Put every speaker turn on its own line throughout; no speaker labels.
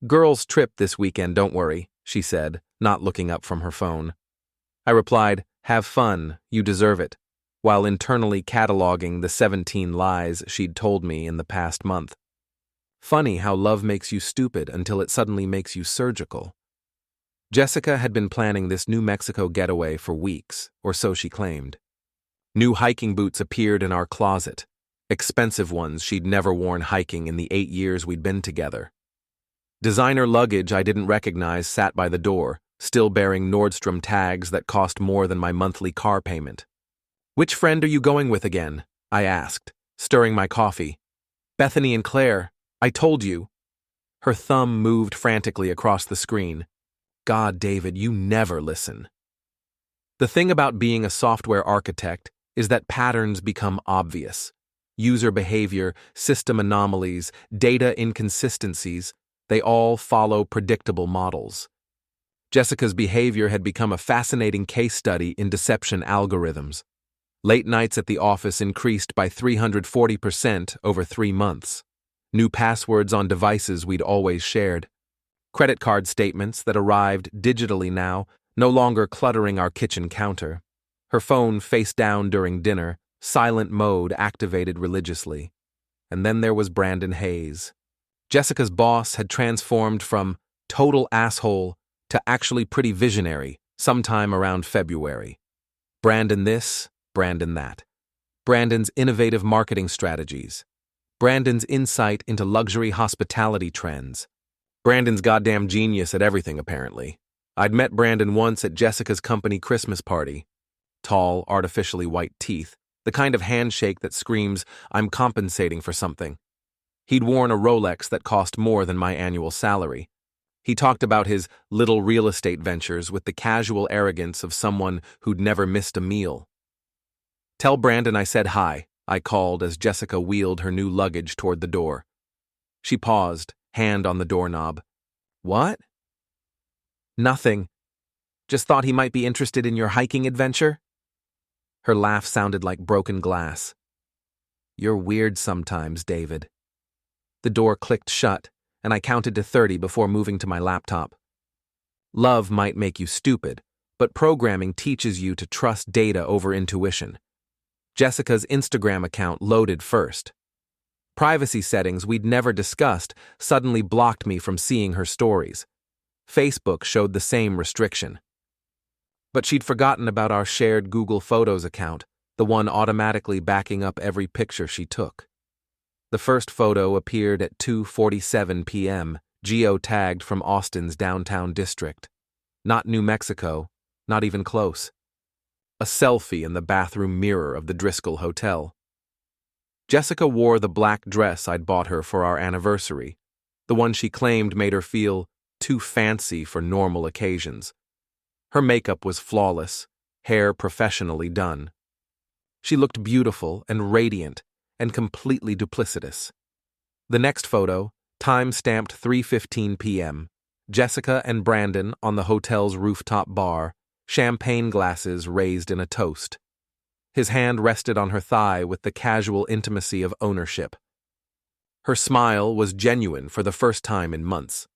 Girls' trip this weekend, don't worry, she said, not looking up from her phone. I replied, have fun, you deserve it, while internally cataloging the 17 lies she'd told me in the past month. Funny how love makes you stupid until it suddenly makes you surgical. Jessica had been planning this New Mexico getaway for weeks, or so she claimed. New hiking boots appeared in our closet, expensive ones she'd never worn hiking in the 8 years we'd been together. Designer luggage I didn't recognize sat by the door, still bearing Nordstrom tags that cost more than my monthly car payment. Which friend are you going with again? I asked, stirring my coffee. Bethany and Claire, I told you. Her thumb moved frantically across the screen. God, David, you never listen. The thing about being a software architect is that patterns become obvious. User behavior, system anomalies, data inconsistencies, they all follow predictable models. Jessica's behavior had become a fascinating case study in deception algorithms. Late nights at the office increased by 340% over 3 months. New passwords on devices we'd always shared. Credit card statements that arrived digitally now, no longer cluttering our kitchen counter. Her phone face down during dinner, silent mode activated religiously. And then there was Brandon Hayes. Jessica's boss had transformed from total asshole to actually pretty visionary sometime around February. Brandon this, Brandon that. Brandon's innovative marketing strategies. Brandon's insight into luxury hospitality trends. Brandon's goddamn genius at everything, apparently. I'd met Brandon once at Jessica's company Christmas party. Tall, artificially white teeth, the kind of handshake that screams, I'm compensating for something. He'd worn a Rolex that cost more than my annual salary. He talked about his little real estate ventures with the casual arrogance of someone who'd never missed a meal. Tell Brandon I said hi, I called as Jessica wheeled her new luggage toward the door. She paused, hand on the doorknob. What? Nothing. Just thought he might be interested in your hiking adventure? Her laugh sounded like broken glass. You're weird sometimes, David. The door clicked shut, and I counted to 30 before moving to my laptop. Love might make you stupid, but programming teaches you to trust data over intuition. Jessica's Instagram account loaded first. Privacy settings we'd never discussed suddenly blocked me from seeing her stories. Facebook showed the same restriction. But she'd forgotten about our shared Google Photos account, the one automatically backing up every picture she took. The first photo appeared at 2:47 p.m., geo-tagged from Austin's downtown district. Not New Mexico, not even close. A selfie in the bathroom mirror of the Driscoll Hotel. Jessica wore the black dress I'd bought her for our anniversary, the one she claimed made her feel too fancy for normal occasions. Her makeup was flawless, hair professionally done. She looked beautiful and radiant and completely duplicitous. The next photo, time-stamped 3:15 p.m., Jessica and Brandon on the hotel's rooftop bar, champagne glasses raised in a toast. His hand rested on her thigh with the casual intimacy of ownership. Her smile was genuine for the first time in months.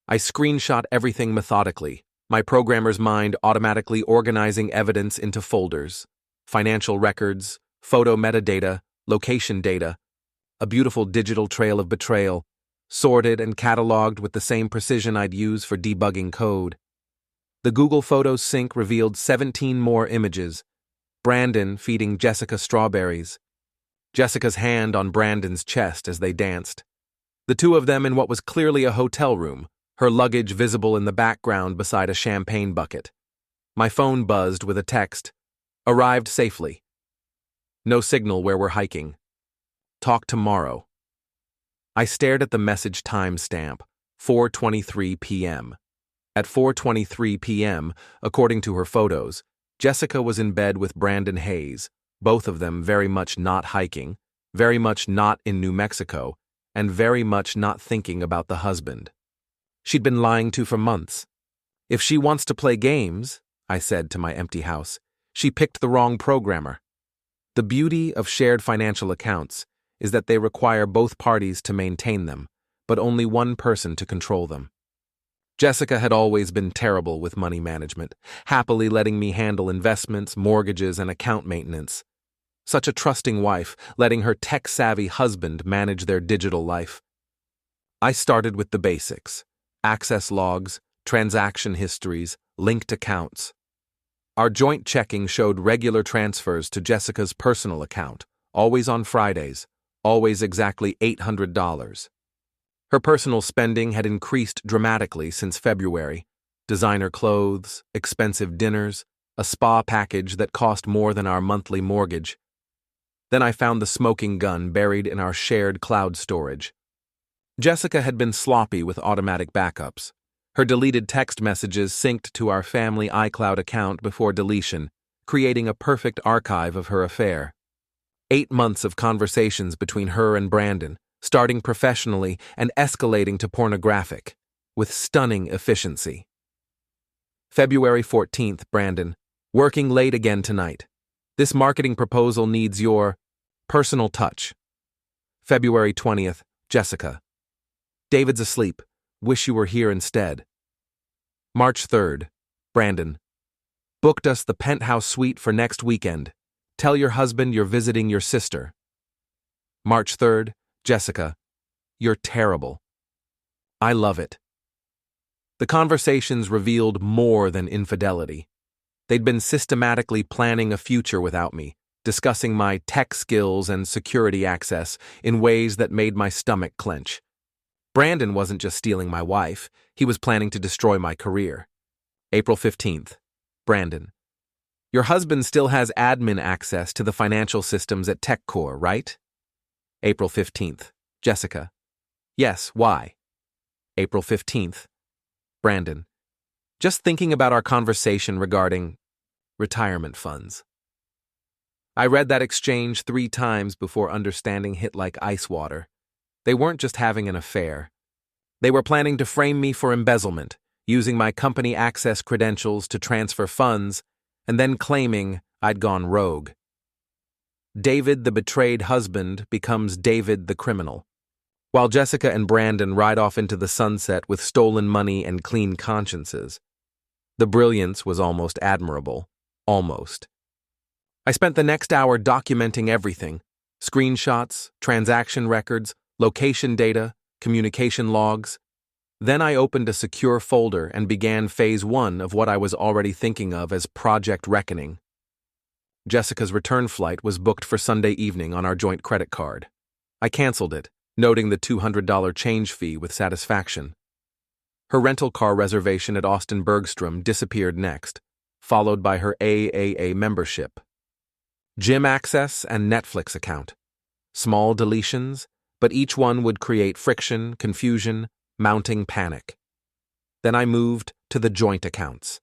I screenshot everything methodically, my programmer's mind automatically organizing evidence into folders, financial records, photo metadata, location data, a beautiful digital trail of betrayal, sorted and cataloged with the same precision I'd use for debugging code. The Google Photos sync revealed 17 more images. Brandon feeding Jessica strawberries. Jessica's hand on Brandon's chest as they danced. The two of them in what was clearly a hotel room, her luggage visible in the background beside a champagne bucket. My phone buzzed with a text. Arrived safely. No signal where we're hiking. Talk tomorrow. I stared at the message timestamp, 4:23 p.m. At 4:23 p.m., according to her photos, Jessica was in bed with Brandon Hayes, both of them very much not hiking, very much not in New Mexico, and very much not thinking about the husband. She'd been lying to for months. If she wants to play games, I said to my empty house, she picked the wrong programmer. The beauty of shared financial accounts is that they require both parties to maintain them, but only one person to control them. Jessica had always been terrible with money management, happily letting me handle investments, mortgages, and account maintenance. Such a trusting wife, letting her tech-savvy husband manage their digital life. I started with the basics: access logs, transaction histories, linked accounts. Our joint checking showed regular transfers to Jessica's personal account, always on Fridays, always exactly $800. Her personal spending had increased dramatically since February. Designer clothes, expensive dinners, a spa package that cost more than our monthly mortgage. Then I found the smoking gun buried in our shared cloud storage. Jessica had been sloppy with automatic backups. Her deleted text messages synced to our family iCloud account before deletion, creating a perfect archive of her affair. 8 months of conversations between her and Brandon, starting professionally and escalating to pornographic, with stunning efficiency. February 14th, Brandon. Working late again tonight. This marketing proposal needs your personal touch. February 20th, Jessica. David's asleep. Wish you were here instead. March 3rd, Brandon. Booked us the penthouse suite for next weekend. Tell your husband you're visiting your sister. March 3rd, Jessica. You're terrible. I love it. The conversations revealed more than infidelity. They'd been systematically planning a future without me, discussing my tech skills and security access in ways that made my stomach clench. Brandon wasn't just stealing my wife, he was planning to destroy my career. April 15th, Brandon. Your husband still has admin access to the financial systems at TechCore, right? April 15th, Jessica. Yes, why? April 15th, Brandon. Just thinking about our conversation regarding retirement funds. I read that exchange 3 times before understanding hit like ice water. They weren't just having an affair. They were planning to frame me for embezzlement, using my company access credentials to transfer funds, and then claiming I'd gone rogue. David, the betrayed husband, becomes David, the criminal. While Jessica and Brandon ride off into the sunset with stolen money and clean consciences. The brilliance was almost admirable. Almost. I spent the next hour documenting everything: screenshots, transaction records, location data, communication logs. Then I opened a secure folder and began phase 1 of what I was already thinking of as Project Reckoning. Jessica's return flight was booked for Sunday evening on our joint credit card. I canceled it, noting the $200 change fee with satisfaction. Her rental car reservation at Austin Bergstrom disappeared next, followed by her AAA membership. Gym access and Netflix account. Small deletions, but each one would create friction, confusion, mounting panic. Then I moved to the joint accounts.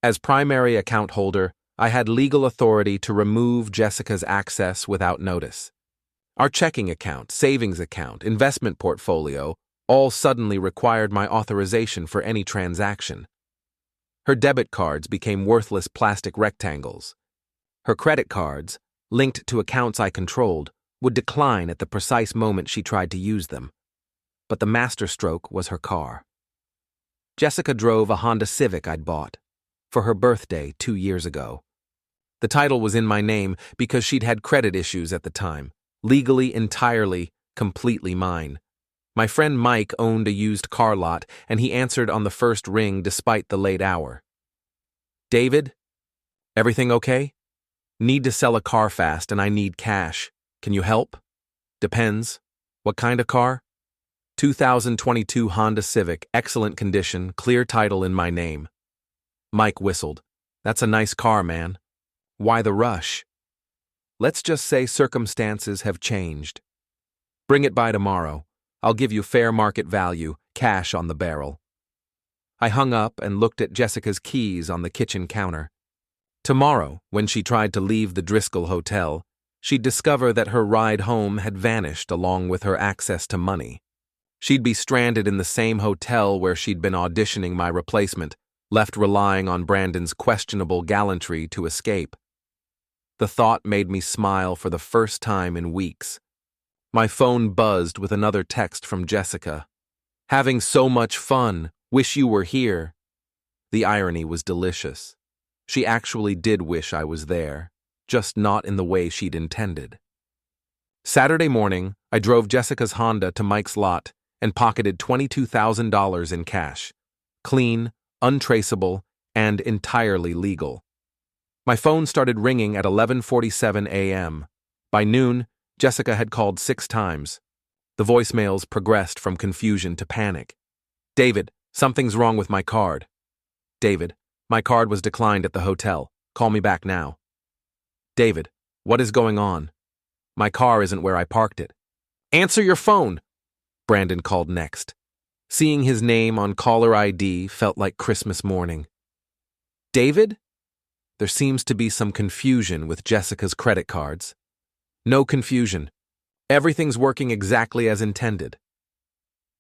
As primary account holder, I had legal authority to remove Jessica's access without notice. Our checking account, savings account, investment portfolio all suddenly required my authorization for any transaction. Her debit cards became worthless plastic rectangles. Her credit cards, linked to accounts I controlled, would decline at the precise moment she tried to use them. But the masterstroke was her car. Jessica drove a Honda Civic I'd bought for her birthday 2 years ago. The title was in my name because she'd had credit issues at the time, legally, entirely, completely mine. My friend Mike owned a used car lot, and he answered on the first ring despite the late hour. David? Everything okay? Need to sell a car fast and I need cash. Can you help? Depends. What kind of car? 2022 Honda Civic, excellent condition, clear title in my name. Mike whistled. That's a nice car, man. Why the rush? Let's just say circumstances have changed. Bring it by tomorrow. I'll give you fair market value, cash on the barrel. I hung up and looked at Jessica's keys on the kitchen counter. Tomorrow, when she tried to leave the Driscoll Hotel, she'd discover that her ride home had vanished along with her access to money. She'd be stranded in the same hotel where she'd been auditioning my replacement, left relying on Brandon's questionable gallantry to escape. The thought made me smile for the first time in weeks. My phone buzzed with another text from Jessica. Having so much fun. Wish you were here. The irony was delicious. She actually did wish I was there, just not in the way she'd intended. Saturday morning, I drove Jessica's Honda to Mike's lot and pocketed $22,000 in cash. Clean, untraceable, and entirely legal. My phone started ringing at 11:47 a.m. By noon, Jessica had called 6 times. The voicemails progressed from confusion to panic. David, something's wrong with my card. David, my card was declined at the hotel. Call me back now. David, what is going on? My car isn't where I parked it. Answer your phone, Brandon called next. Seeing his name on caller ID felt like Christmas morning. David? There seems to be some confusion with Jessica's credit cards. No confusion. Everything's working exactly as intended.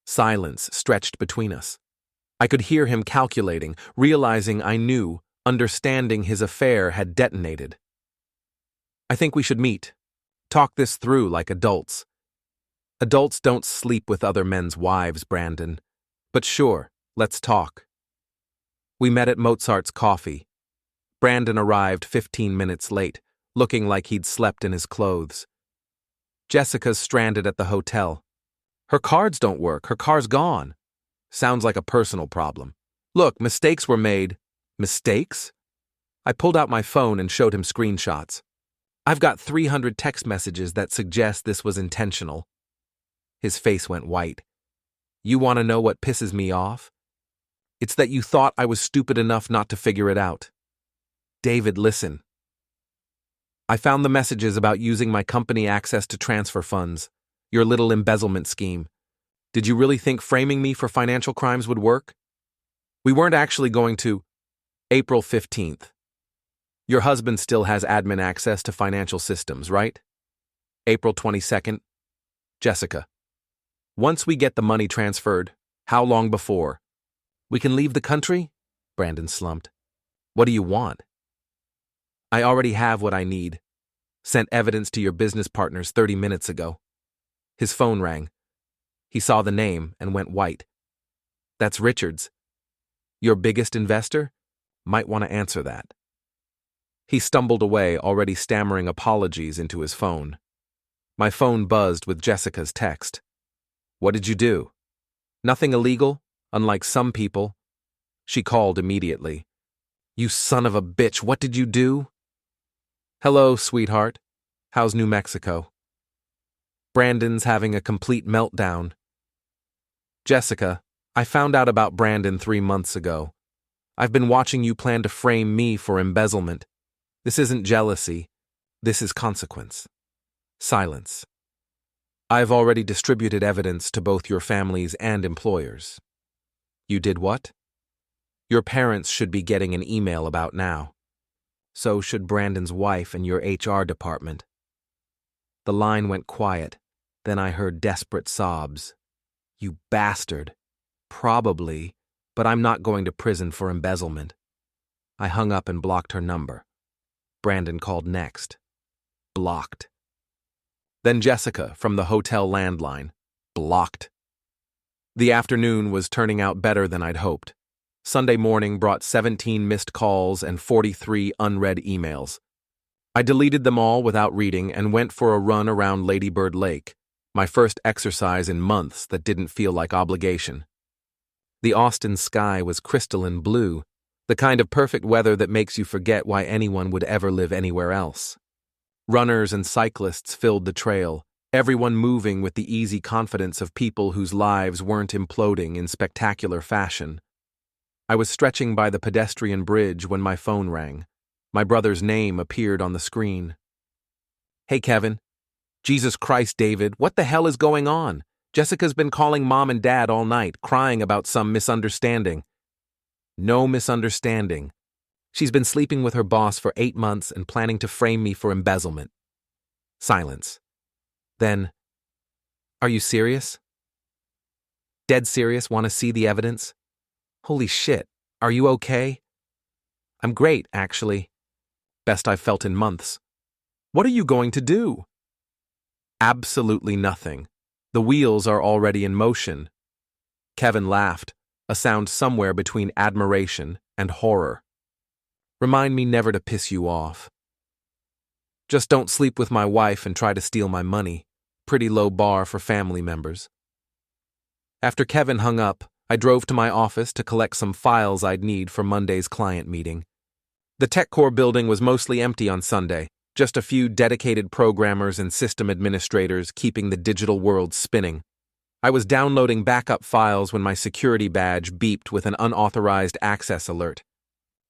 Silence stretched between us. I could hear him calculating, realizing I knew, understanding his affair had detonated. I think we should meet. Talk this through like adults. Adults don't sleep with other men's wives, Brandon. But sure, let's talk. We met at Mozart's Coffee. Brandon arrived 15 minutes late, looking like he'd slept in his clothes. Jessica's stranded at the hotel. Her cards don't work, her car's gone. Sounds like a personal problem. Look, mistakes were made. Mistakes? I pulled out my phone and showed him screenshots. I've got 300 text messages that suggest this was intentional. His face went white. You want to know what pisses me off? It's that you thought I was stupid enough not to figure it out. David, listen. I found the messages about using my company access to transfer funds, your little embezzlement scheme. Did you really think framing me for financial crimes would work? We weren't actually going to. April 15th. Your husband still has admin access to financial systems, right? April 22nd. Jessica. Once we get the money transferred, how long before? We can leave the country? Brandon slumped. What do you want? I already have what I need. Sent evidence to your business partners 30 minutes ago. His phone rang. He saw the name and went white. That's Richards. Your biggest investor? Might want to answer that. He stumbled away, already stammering apologies into his phone. My phone buzzed with Jessica's text. What did you do? Nothing illegal, unlike some people. She called immediately. You son of a bitch, what did you do? Hello, sweetheart. How's New Mexico? Brandon's having a complete meltdown. Jessica, I found out about Brandon 3 months ago. I've been watching you plan to frame me for embezzlement. This isn't jealousy. This is consequence. Silence. I've already distributed evidence to both your families and employers. You did what? Your parents should be getting an email about now. So should Brandon's wife and your HR department. The line went quiet. Then I heard desperate sobs. You bastard. Probably, but I'm not going to prison for embezzlement. I hung up and blocked her number. Brandon called next. Blocked. Then Jessica from the hotel landline. Blocked. The afternoon was turning out better than I'd hoped. Sunday morning brought 17 missed calls and 43 unread emails. I deleted them all without reading and went for a run around Lady Bird Lake, my first exercise in months that didn't feel like obligation. The Austin sky was crystalline blue, the kind of perfect weather that makes you forget why anyone would ever live anywhere else. Runners and cyclists filled the trail, everyone moving with the easy confidence of people whose lives weren't imploding in spectacular fashion. I was stretching by the pedestrian bridge when my phone rang. My brother's name appeared on the screen. Hey, Kevin. Jesus Christ, David, what the hell is going on? Jessica's been calling Mom and Dad all night, crying about some misunderstanding. No misunderstanding. She's been sleeping with her boss for 8 months and planning to frame me for embezzlement. Silence. Then, are you serious? Dead serious? Want to see the evidence? Holy shit, are you okay? I'm great, actually. Best I've felt in months. What are you going to do? Absolutely nothing. The wheels are already in motion. Kevin laughed. a sound somewhere between admiration and horror. Remind me never to piss you off. Just don't sleep with my wife and try to steal my money. Pretty low bar for family members. After Kevin hung up, I drove to my office to collect some files I'd need for Monday's client meeting. The TechCore building was mostly empty on Sunday, just a few dedicated programmers and system administrators keeping the digital world spinning. I was downloading backup files when my security badge beeped with an unauthorized access alert.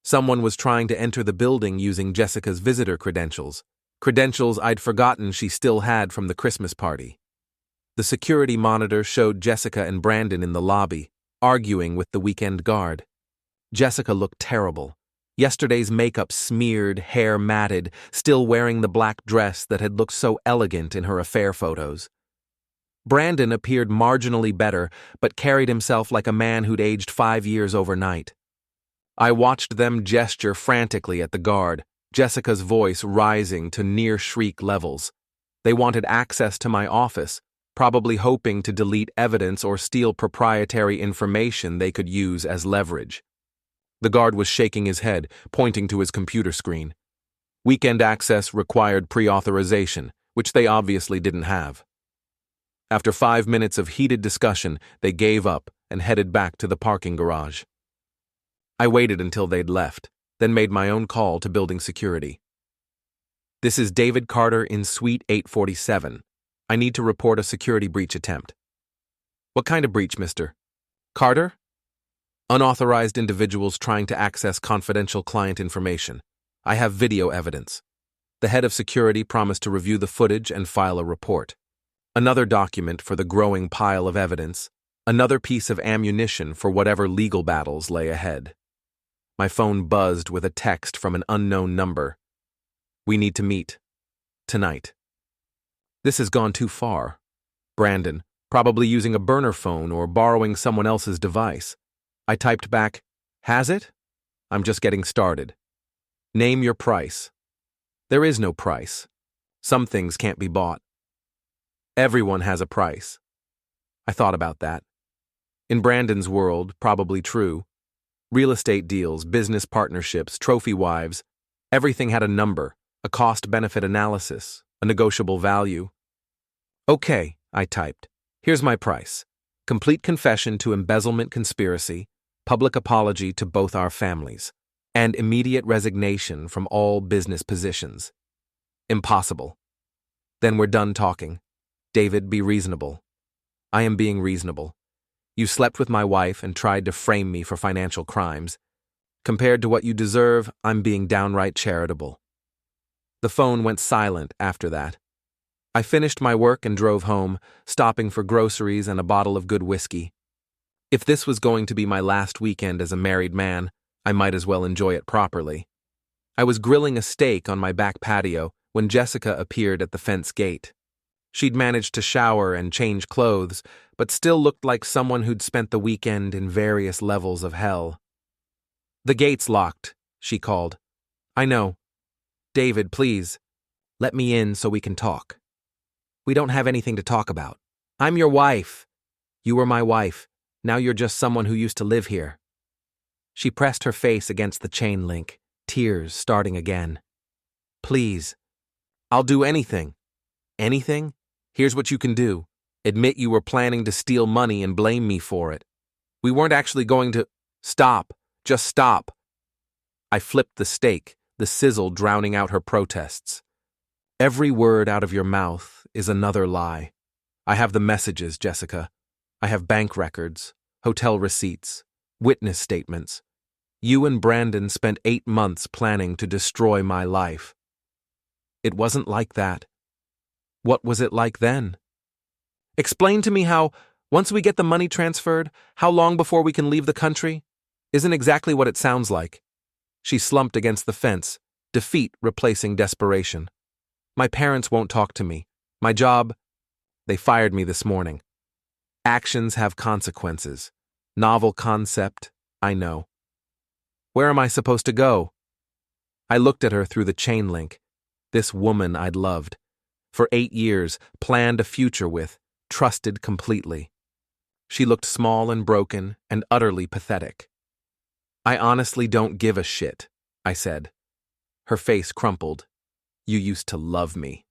Someone was trying to enter the building using Jessica's visitor credentials I'd forgotten she still had from the Christmas party. The security monitor showed Jessica and Brandon in the lobby, arguing with the weekend guard. Jessica looked terrible. Yesterday's makeup smeared, hair matted, still wearing the black dress that had looked so elegant in her affair photos. Brandon appeared marginally better, but carried himself like a man who'd aged 5 years overnight. I watched them gesture frantically at the guard, Jessica's voice rising to near-shriek levels. They wanted access to my office, probably hoping to delete evidence or steal proprietary information they could use as leverage. The guard was shaking his head, pointing to his computer screen. Weekend access required pre-authorization, which they obviously didn't have. After 5 minutes of heated discussion, they gave up and headed back to the parking garage. I waited until they'd left, then made my own call to building security. This is David Carter in Suite 847. I need to report a security breach attempt. What kind of breach, Mr. Carter? Unauthorized individuals trying to access confidential client information. I have video evidence. The head of security promised to review the footage and file a report. Another document for the growing pile of evidence. Another piece of ammunition for whatever legal battles lay ahead. My phone buzzed with a text from an unknown number. We need to meet. Tonight. This has gone too far. Brandon, probably using a burner phone or borrowing someone else's device. I typed back, has it? I'm just getting started. Name your price. There is no price. Some things can't be bought. Everyone has a price. I thought about that. In Brandon's world, probably true. Real estate deals, business partnerships, trophy wives, everything had a number, a cost-benefit analysis, a negotiable value. Okay, I typed. Here's my price. Complete confession to embezzlement conspiracy, public apology to both our families, and immediate resignation from all business positions. Impossible. Then we're done talking. David, be reasonable. I am being reasonable. You slept with my wife and tried to frame me for financial crimes. Compared to what you deserve, I'm being downright charitable. The phone went silent after that. I finished my work and drove home, stopping for groceries and a bottle of good whiskey. If this was going to be my last weekend as a married man, I might as well enjoy it properly. I was grilling a steak on my back patio when Jessica appeared at the fence gate. She'd managed to shower and change clothes, but still looked like someone who'd spent the weekend in various levels of hell. The gate's locked, she called. I know. David, please, let me in so we can talk. We don't have anything to talk about. I'm your wife. You were my wife. Now you're just someone who used to live here. She pressed her face against the chain link, tears starting again. Please. I'll do anything. Anything? Here's what you can do. Admit you were planning to steal money and blame me for it. We weren't actually going to... Stop. Just stop. I flipped the steak, the sizzle drowning out her protests. Every word out of your mouth is another lie. I have the messages, Jessica. I have bank records, hotel receipts, witness statements. You and Brandon spent 8 months planning to destroy my life. It wasn't like that. What was it like then? Explain to me how, once we get the money transferred, how long before we can leave the country? Isn't exactly what it sounds like. She slumped against the fence, defeat replacing desperation. My parents won't talk to me. My job, they fired me this morning. Actions have consequences. Novel concept, I know. Where am I supposed to go? I looked at her through the chain link. This woman I'd loved. For 8 years, planned a future with, trusted completely. She looked small and broken and utterly pathetic. I honestly don't give a shit, I said. Her face crumpled. You used to love me.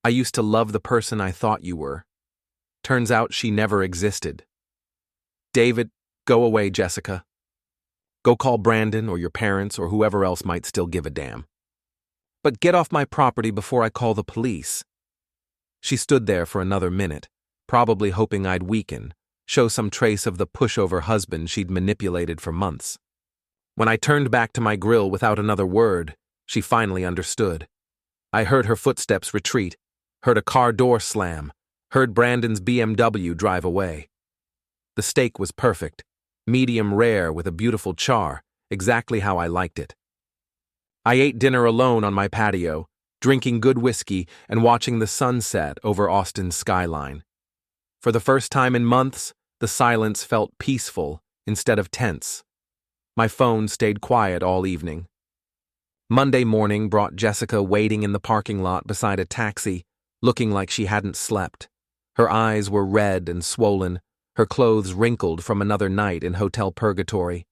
I used to love the person I thought you were. Turns out she never existed. David, go away, Jessica. Go call Brandon or your parents or whoever else might still give a damn. But get off my property before I call the police. She stood there for another minute, probably hoping I'd weaken, show some trace of the pushover husband she'd manipulated for months. When I turned back to my grill without another word, she finally understood. I heard her footsteps retreat, heard a car door slam, heard Brandon's BMW drive away. The steak was perfect, medium rare with a beautiful char, exactly how I liked it. I ate dinner alone on my patio, drinking good whiskey and watching the sunset over Austin's skyline. For the first time in months, the silence felt peaceful instead of tense. My phone stayed quiet all evening. Monday morning brought Jessica waiting in the parking lot beside a taxi, looking like she hadn't slept. Her eyes were red and swollen, her clothes wrinkled from another night in hotel purgatory.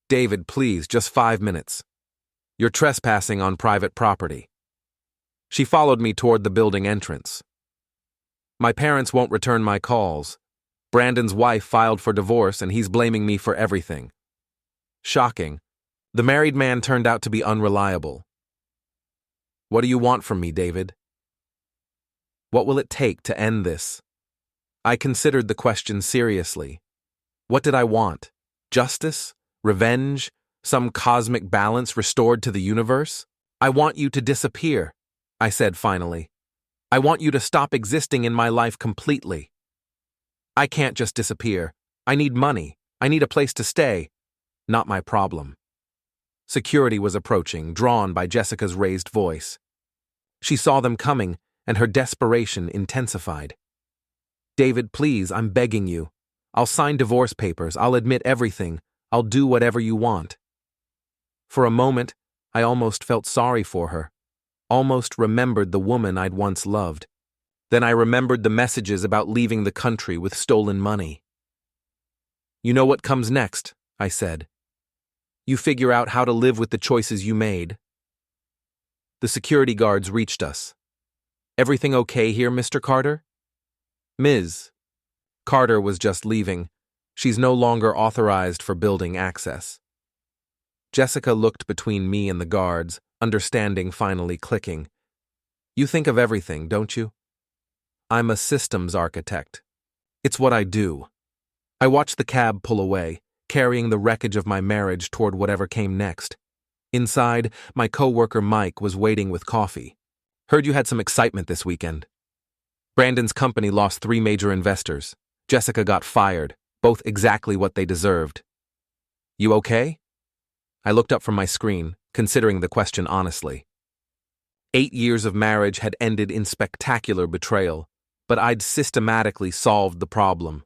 David, please, just 5 minutes. You're trespassing on private property. She followed me toward the building entrance. My parents won't return my calls. Brandon's wife filed for divorce and he's blaming me for everything. Shocking. The married man turned out to be unreliable. What do you want from me, David? What will it take to end this? I considered the question seriously. What did I want? Justice? Revenge? Some cosmic balance restored to the universe? I want you to disappear, I said finally. I want you to stop existing in my life completely. I can't just disappear. I need money. I need a place to stay. Not my problem. Security was approaching, drawn by Jessica's raised voice. She saw them coming, and her desperation intensified. David, please, I'm begging you. I'll sign divorce papers. I'll admit everything. I'll do whatever you want. For a moment, I almost felt sorry for her, almost remembered the woman I'd once loved. Then I remembered the messages about leaving the country with stolen money. You know what comes next, I said. You figure out how to live with the choices you made. The security guards reached us. Everything okay here, Mr. Carter? Ms. Carter was just leaving. She's no longer authorized for building access. Jessica looked between me and the guards, understanding finally clicking. You think of everything, don't you? I'm a systems architect. It's what I do. I watched the cab pull away, carrying the wreckage of my marriage toward whatever came next. Inside, my coworker Mike was waiting with coffee. Heard you had some excitement this weekend. Brandon's company lost 3 major investors. Jessica got fired, both exactly what they deserved. You okay? I looked up from my screen, considering the question honestly. 8 years of marriage had ended in spectacular betrayal, but I'd systematically solved the problem.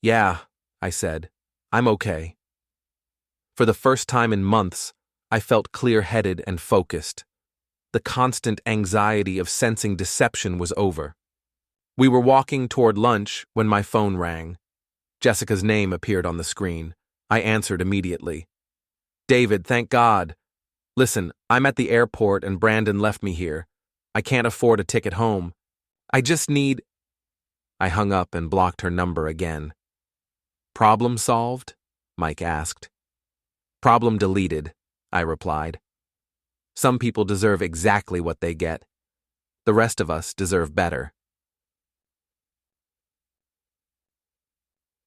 Yeah, I said, I'm okay. For the first time in months, I felt clear-headed and focused. The constant anxiety of sensing deception was over. We were walking toward lunch when my phone rang. Jessica's name appeared on the screen. I answered immediately. David, thank God. Listen, I'm at the airport and Brandon left me here. I can't afford a ticket home. I just need... I hung up and blocked her number again. Problem solved? Mike asked. Problem deleted, I replied. Some people deserve exactly what they get. The rest of us deserve better.